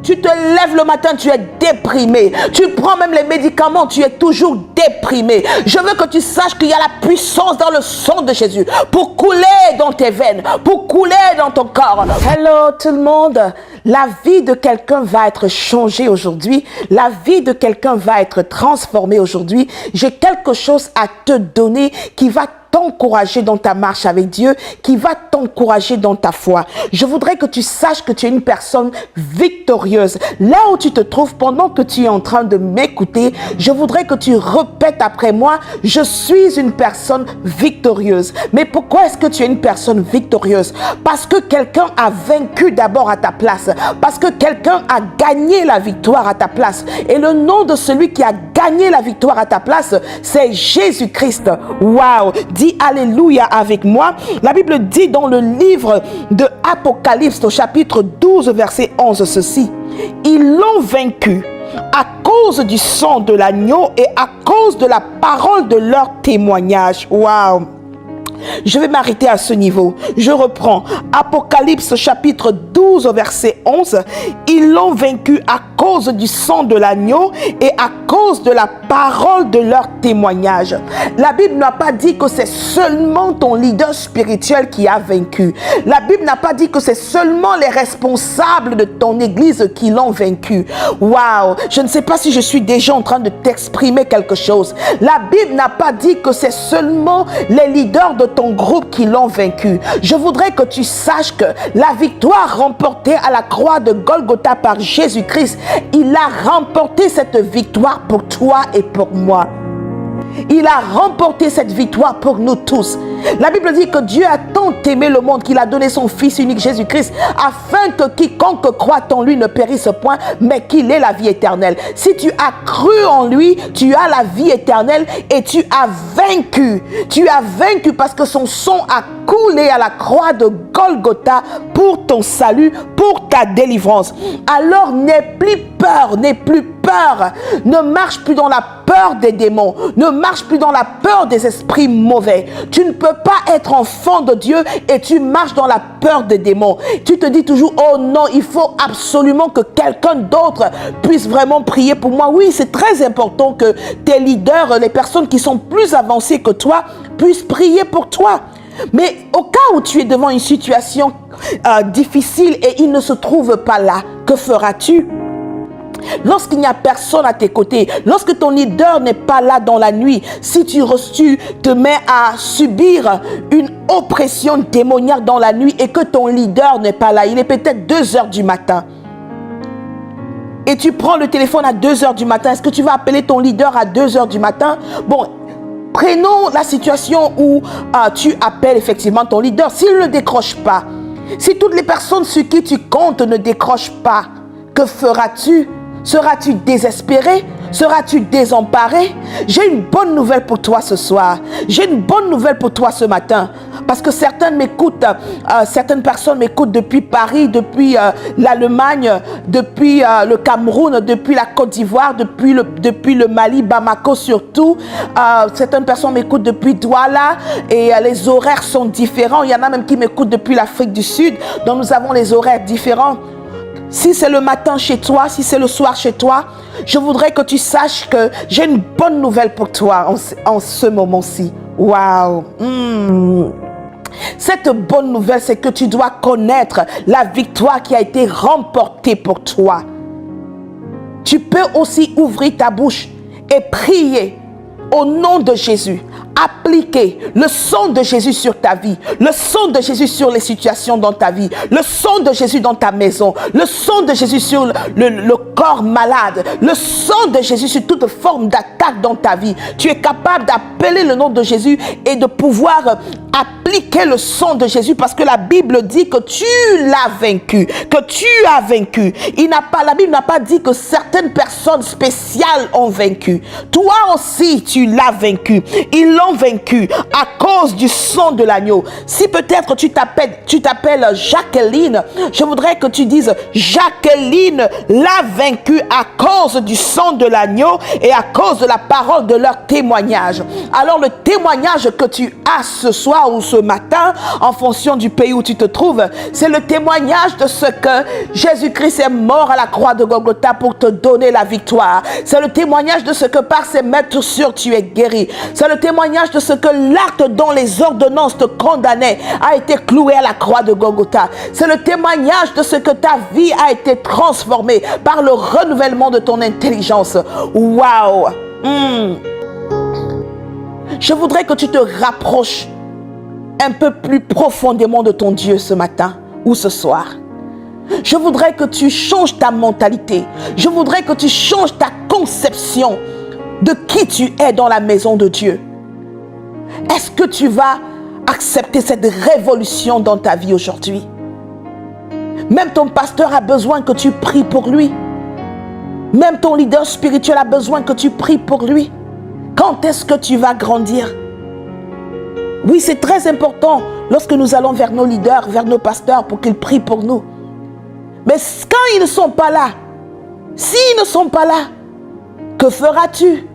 Tu te lèves le matin, tu es déprimé. Tu prends même les médicaments, tu es toujours déprimé. Je veux que tu saches qu'il y a la puissance dans le sang de Jésus pour couler dans tes veines, pour couler dans ton corps. Hello tout le monde. La vie de quelqu'un va être changée aujourd'hui. La vie de quelqu'un va être transformée aujourd'hui. J'ai quelque chose à te donner qui va t'encourager dans ta marche avec Dieu, qui va t'encourager dans ta foi. Je voudrais que tu saches que tu es une personne victorieuse. Là où tu te trouves, pendant que tu es en train de m'écouter, je voudrais que tu répètes après moi, je suis une personne victorieuse. Mais pourquoi est-ce que tu es une personne victorieuse? Parce que quelqu'un a vaincu d'abord à ta place. Parce que quelqu'un a gagné la victoire à ta place. Et le nom de celui qui a gagné la victoire à ta place, c'est Jésus-Christ. Waouh! Dis Alléluia avec moi. La Bible dit dans le livre de Apocalypse au chapitre 12 verset 11 ceci. Ils l'ont vaincu à cause du sang de l'agneau et à cause de la parole de leur témoignage. Waouh! Je vais m'arrêter à ce niveau. Je reprends. Apocalypse chapitre 12 verset 11. Ils l'ont vaincu à cause du sang de l'agneau et à cause de la parole de leur témoignage. La Bible n'a pas dit que c'est seulement ton leader spirituel qui a vaincu. La Bible n'a pas dit que c'est seulement les responsables de ton église qui l'ont vaincu. Waouh! Je ne sais pas si je suis déjà en train de t'exprimer quelque chose. La Bible n'a pas dit que c'est seulement les leaders de ton groupe qui l'ont vaincu. Je voudrais que tu saches que la victoire remportée à la croix de Golgotha par Jésus-Christ, il a remporté cette victoire pour toi et pour moi. Il a remporté cette victoire pour nous tous. La Bible dit que Dieu a tant aimé le monde qu'il a donné son Fils unique Jésus-Christ afin que quiconque croit en lui ne périsse point, mais qu'il ait la vie éternelle. Si tu as cru en lui, tu as la vie éternelle et tu as vaincu. Tu as vaincu parce que son sang a coulé à la croix de Golgotha pour ton salut, pour ta délivrance. Alors n'aie plus peur, n'aie plus peur. Ne marche plus dans la peur des démons. Ne marche plus dans la peur des esprits mauvais. Tu ne peux pas être enfant de Dieu et tu marches dans la peur des démons. Tu te dis toujours, oh non, il faut absolument que quelqu'un d'autre puisse vraiment prier pour moi. Oui, c'est très important que tes leaders, les personnes qui sont plus avancées que toi, puissent prier pour toi. Mais au cas où tu es devant une situation difficile et il ne se trouve pas là, que feras-tu? Lorsqu'il n'y a personne à tes côtés, lorsque ton leader n'est pas là dans la nuit, si tu te mets à subir une oppression démoniaque dans la nuit et que ton leader n'est pas là, il est peut-être 2 heures du matin. Et tu prends le téléphone à 2 heures du matin, est-ce que tu vas appeler ton leader à 2 heures du matin? Bon, prenons la situation où tu appelles effectivement ton leader. S'il ne décroche pas, si toutes les personnes sur qui tu comptes ne décrochent pas, que feras-tu? Seras-tu désespéré? Seras-tu désemparé? J'ai une bonne nouvelle pour toi ce soir. J'ai une bonne nouvelle pour toi ce matin. Parce que certaines personnes m'écoutent depuis Paris, depuis l'Allemagne, depuis le Cameroun, depuis la Côte d'Ivoire, depuis le Mali, Bamako surtout. Certaines personnes m'écoutent depuis Douala et les horaires sont différents. Il y en a même qui m'écoutent depuis l'Afrique du Sud. Donc nous avons les horaires différents. Si c'est le matin chez toi, si c'est le soir chez toi, je voudrais que tu saches que j'ai une bonne nouvelle pour toi en ce moment-ci. Waouh! Cette bonne nouvelle, c'est que tu dois connaître la victoire qui a été remportée pour toi. Tu peux aussi ouvrir ta bouche et prier au nom de Jésus. Appliquer le sang de Jésus sur ta vie, le sang de Jésus sur les situations dans ta vie, le sang de Jésus dans ta maison, le sang de Jésus sur le corps malade, le sang de Jésus sur toute forme d'attaque dans ta vie. Tu es capable d'appeler le nom de Jésus et de pouvoir appliquer le sang de Jésus parce que la Bible dit que tu l'as vaincu, que tu as vaincu. La Bible n'a pas dit que certaines personnes spéciales ont vaincu. Toi aussi, tu l'as vaincu. Ils l'ont vaincu. vaincu à cause du sang de l'agneau. Si peut-être tu t'appelles Jacqueline, je voudrais que tu dises Jacqueline l'a vaincu à cause du sang de l'agneau et à cause de la parole de leur témoignage. Alors le témoignage que tu as ce soir ou ce matin, en fonction du pays où tu te trouves, c'est le témoignage de ce que Jésus-Christ est mort à la croix de Golgotha pour te donner la victoire. C'est le témoignage de ce que par ses morsures tu es guéri. C'est le témoignage de ce que l'acte dont les ordonnances te condamnaient a été cloué à la croix de Golgotha. C'est le témoignage de ce que ta vie a été transformée par le renouvellement de ton intelligence. Waouh! Je voudrais que tu te rapproches un peu plus profondément de ton Dieu ce matin ou ce soir. Je voudrais que tu changes ta mentalité. Je voudrais que tu changes ta conception de qui tu es dans la maison de Dieu. Est-ce que tu vas accepter cette révolution dans ta vie aujourd'hui? Même ton pasteur a besoin que tu pries pour lui. Même ton leader spirituel a besoin que tu pries pour lui. Quand est-ce que tu vas grandir? Oui, c'est très important lorsque nous allons vers nos leaders, vers nos pasteurs pour qu'ils prient pour nous. Mais quand ils ne sont pas là, s'ils ne sont pas là, que feras-tu?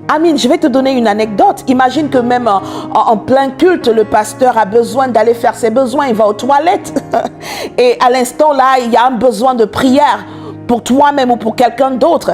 Amine, je vais te donner une anecdote. Imagine que même en plein culte, le pasteur a besoin d'aller faire ses besoins. Il va aux toilettes. Et à l'instant là, il y a un besoin de prière pour toi-même ou pour quelqu'un d'autre.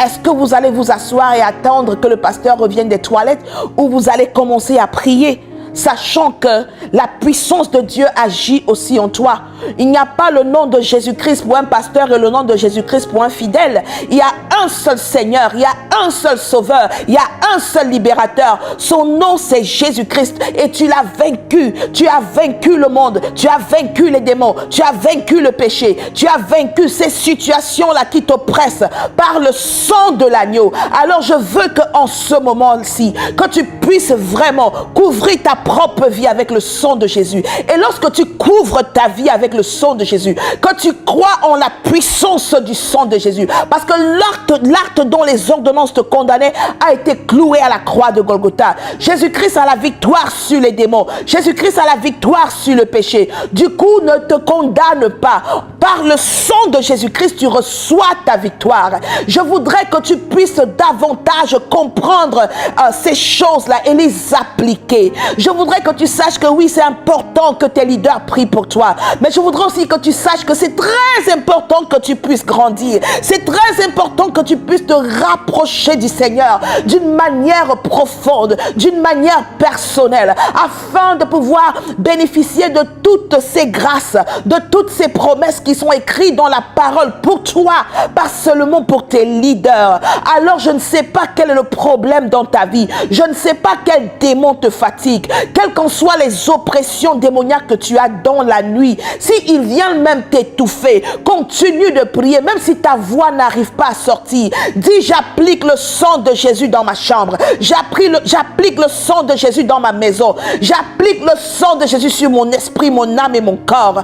Est-ce que vous allez vous asseoir et attendre que le pasteur revienne des toilettes ou vous allez commencer à prier, sachant que la puissance de Dieu agit aussi en toi? Il n'y a pas le nom de Jésus-Christ pour un pasteur et le nom de Jésus-Christ pour un fidèle. Il y a un seul Seigneur, il y a un seul Sauveur, il y a un seul libérateur. Son nom, c'est Jésus-Christ et tu l'as vaincu. Tu as vaincu le monde, tu as vaincu les démons, tu as vaincu le péché, tu as vaincu ces situations-là qui t'oppressent par le sang de l'agneau. Alors je veux qu'en ce moment-ci, que tu puisses vraiment couvrir ta propre vie avec le sang de Jésus. Et lorsque tu couvres ta vie avec le sang de Jésus, que tu crois en la puissance du sang de Jésus, parce que l'acte dont les ordonnances te condamnaient a été cloué à la croix de Golgotha. Jésus-Christ a la victoire sur les démons. Jésus-Christ a la victoire sur le péché. Du coup, ne te condamne pas. Par le sang de Jésus-Christ, tu reçois ta victoire. Je voudrais que tu puisses davantage comprendre ces choses-là et les appliquer. Je voudrais que tu saches que oui, c'est important que tes leaders prient pour toi. Mais je voudrais aussi que tu saches que c'est très important que tu puisses grandir. C'est très important que tu puisses te rapprocher du Seigneur d'une manière profonde, d'une manière personnelle, afin de pouvoir bénéficier de toutes ces grâces, de toutes ces promesses qui sont écrites dans la parole pour toi, pas seulement pour tes leaders. Alors je ne sais pas quel est le problème dans ta vie. Je ne sais pas quel démon te fatigue. Quelles qu'en soient les oppressions démoniaques que tu as dans la nuit, s'il vient même t'étouffer, continue de prier, même si ta voix n'arrive pas à sortir. Dis, j'applique le sang de Jésus dans ma chambre. J'applique le sang de Jésus dans ma maison. J'applique le sang de Jésus sur mon esprit, mon âme et mon corps.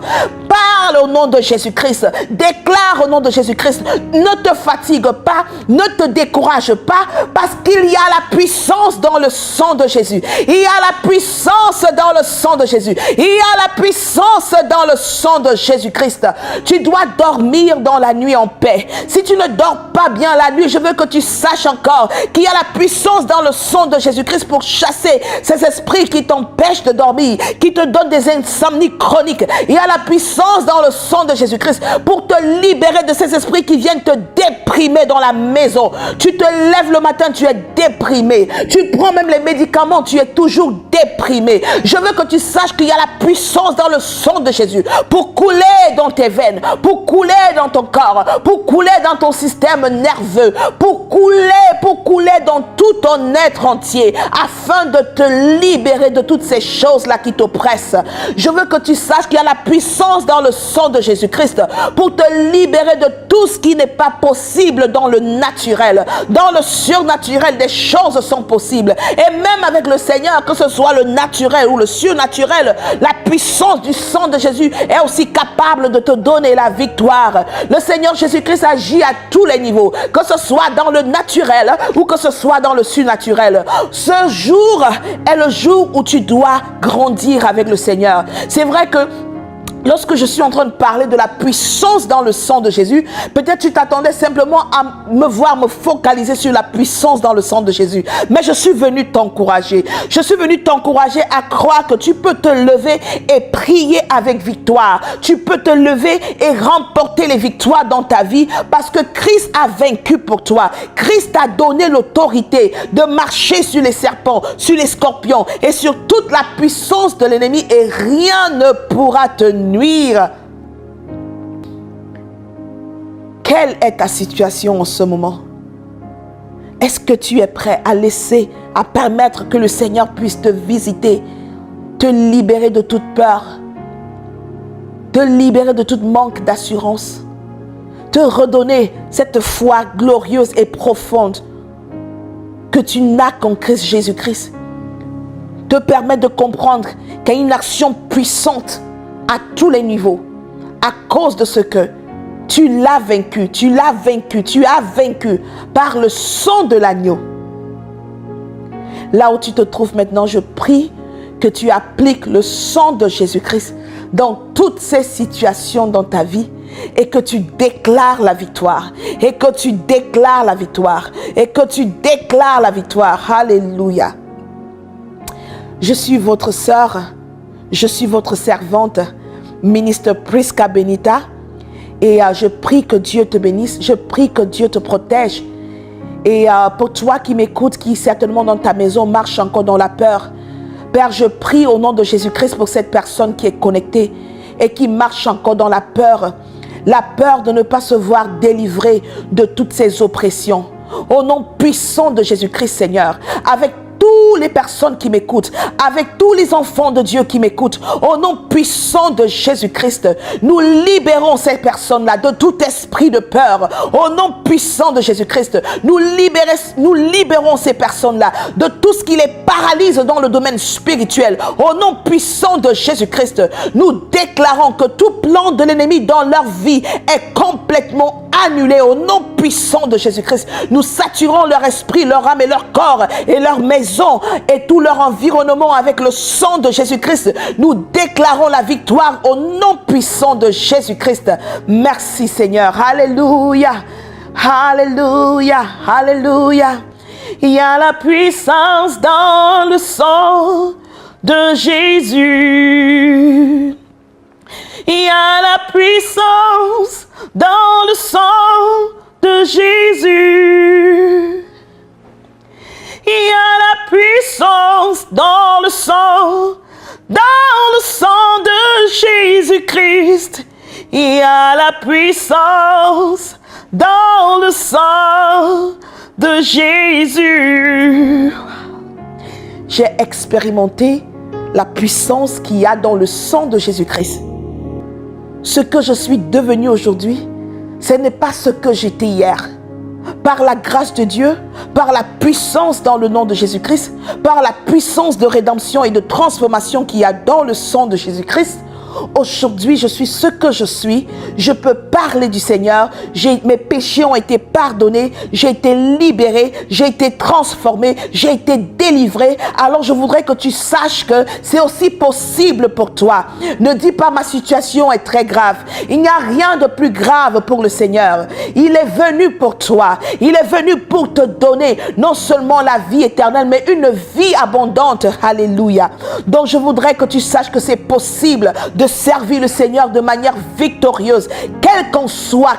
Parle au nom de Jésus-Christ. Déclare au nom de Jésus-Christ. Ne te fatigue pas, ne te décourage pas, parce qu'il y a la puissance dans le sang de Jésus. Il y a la puissance dans le sang de Jésus. Il y a la puissance dans le sang de Jésus-Christ. Tu dois dormir dans la nuit en paix. Si tu ne dors pas bien la nuit, je veux que tu saches encore qu'il y a la puissance dans le sang de Jésus-Christ pour chasser ces esprits qui t'empêchent de dormir, qui te donnent des insomnies chroniques. Il y a la puissance dans le sang de Jésus-Christ pour te libérer de ces esprits qui viennent te déprimer dans la maison. Tu te lèves le matin, tu es déprimé. Tu prends même les médicaments, tu es toujours déprimé. Je veux que tu saches qu'il y a la puissance dans le sang de Jésus pour couler dans tes veines, pour couler dans ton corps, pour couler dans ton système nerveux, pour couler dans tout ton être entier, afin de te libérer de toutes ces choses-là qui t'oppressent. Je veux que tu saches qu'il y a la puissance dans le sang de Jésus-Christ, pour te libérer de tout ce qui n'est pas possible dans le naturel. Dans le surnaturel, des choses sont possibles. Et même avec le Seigneur, que ce soit le naturel ou le surnaturel, la puissance du sang de Jésus est aussi capable de te donner la victoire. Le Seigneur Jésus-Christ agit à tous les niveaux, que ce soit dans le naturel ou que ce soit dans le surnaturel. Ce jour est le jour où tu dois grandir avec le Seigneur. C'est vrai que lorsque je suis en train de parler de la puissance dans le sang de Jésus, peut-être tu t'attendais simplement à me voir me focaliser sur la puissance dans le sang de Jésus. Mais je suis venu t'encourager. Je suis venu t'encourager à croire que tu peux te lever et prier avec victoire. Tu peux te lever et remporter les victoires dans ta vie parce que Christ a vaincu pour toi. Christ t'a donné l'autorité de marcher sur les serpents, sur les scorpions et sur toute la puissance de l'ennemi et rien ne pourra te nuire. Quelle est ta situation en ce moment? Est-ce que tu es prêt à permettre que le Seigneur puisse te visiter, te libérer de toute peur, te libérer de tout manque d'assurance, te redonner cette foi glorieuse et profonde que tu n'as qu'en Christ Jésus-Christ, te permettre de comprendre qu'il y a une action puissante à tous les niveaux, à cause de ce que tu l'as vaincu, tu as vaincu par le sang de l'agneau. Là où tu te trouves maintenant, je prie que tu appliques le sang de Jésus-Christ dans toutes ces situations dans ta vie et que tu déclares la victoire, et que tu déclares la victoire, et que tu déclares la victoire. Alléluia. Je suis votre sœur, je suis votre servante, ministre Prisca Benita, et je prie que Dieu te bénisse, je prie que Dieu te protège. Et pour toi qui m'écoutes, qui certainement dans ta maison marche encore dans la peur, Père, je prie au nom de Jésus-Christ pour cette personne qui est connectée et qui marche encore dans la peur de ne pas se voir délivrée de toutes ces oppressions. Au nom puissant de Jésus-Christ, Seigneur, avec toutes les personnes qui m'écoutent, avec tous les enfants de Dieu qui m'écoutent, au nom puissant de Jésus-Christ, nous libérons ces personnes-là de tout esprit de peur. Au nom puissant de Jésus-Christ, nous libérons ces personnes-là de tout ce qui les paralyse dans le domaine spirituel. Au nom puissant de Jésus-Christ, nous déclarons que tout plan de l'ennemi dans leur vie est complètement annulé. Au nom puissant de Jésus-Christ, nous saturons leur esprit, leur âme et leur corps et leur maison et tout leur environnement avec le sang de Jésus-Christ. Nous déclarons la victoire au nom puissant de Jésus-Christ. Merci Seigneur. Alléluia. Alléluia. Alléluia. Il y a la puissance dans le sang de Jésus. Il y a la puissance dans le sang de Jésus. Il y a la puissance dans le sang de Jésus-Christ. Il y a la puissance dans le sang de Jésus. J'ai expérimenté la puissance qu'il y a dans le sang de Jésus-Christ. Ce que je suis devenu aujourd'hui, ce n'est pas ce que j'étais hier. Par la grâce de Dieu, par la puissance dans le nom de Jésus-Christ, par la puissance de rédemption et de transformation qu'il y a dans le sang de Jésus-Christ, aujourd'hui je suis ce que je suis. Je peux parler du Seigneur. Mes péchés ont été pardonnés, j'ai été libéré, j'ai été transformé, j'ai été délivré. Alors je voudrais que tu saches que c'est aussi possible pour toi. Ne dis pas ma situation est très grave. Il n'y a rien de plus grave pour le Seigneur. Il est venu pour toi. Il est venu pour te donner non seulement la vie éternelle, mais une vie abondante. Alléluia. Donc je voudrais que tu saches que c'est possible de servir le Seigneur de manière victorieuse, quels qu'en soient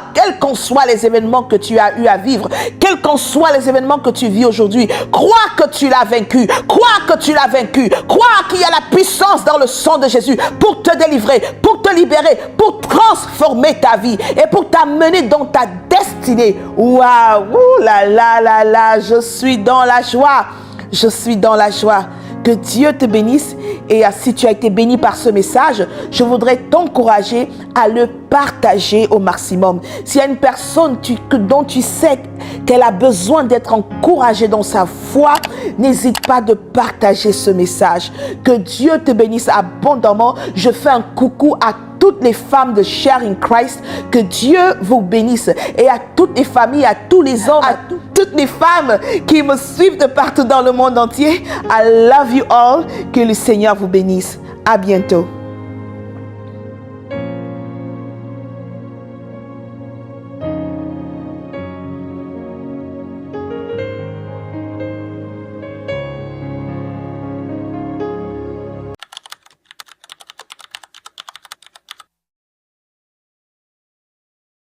les événements que tu as eu à vivre, quels qu'en soient les événements que tu vis aujourd'hui. Crois que tu l'as vaincu, crois que tu l'as vaincu, crois qu'il y a la puissance dans le sang de Jésus pour te délivrer, pour te libérer, pour transformer ta vie et pour t'amener dans ta destinée. Waouh, là là là là, je suis dans la joie, je suis dans la joie. Que Dieu te bénisse. Et si tu as été béni par ce message, je voudrais t'encourager à le partager au maximum. S'il y a une personne dont tu sais qu'elle a besoin d'être encouragée dans sa foi, n'hésite pas de partager ce message. Que Dieu te bénisse abondamment. Je fais un coucou à toutes les femmes de Share in Christ. Que Dieu vous bénisse. Et à toutes les familles, à tous les hommes, à toutes les femmes qui me suivent de partout dans le monde entier. I love you all. Que le Seigneur vous bénisse. À bientôt.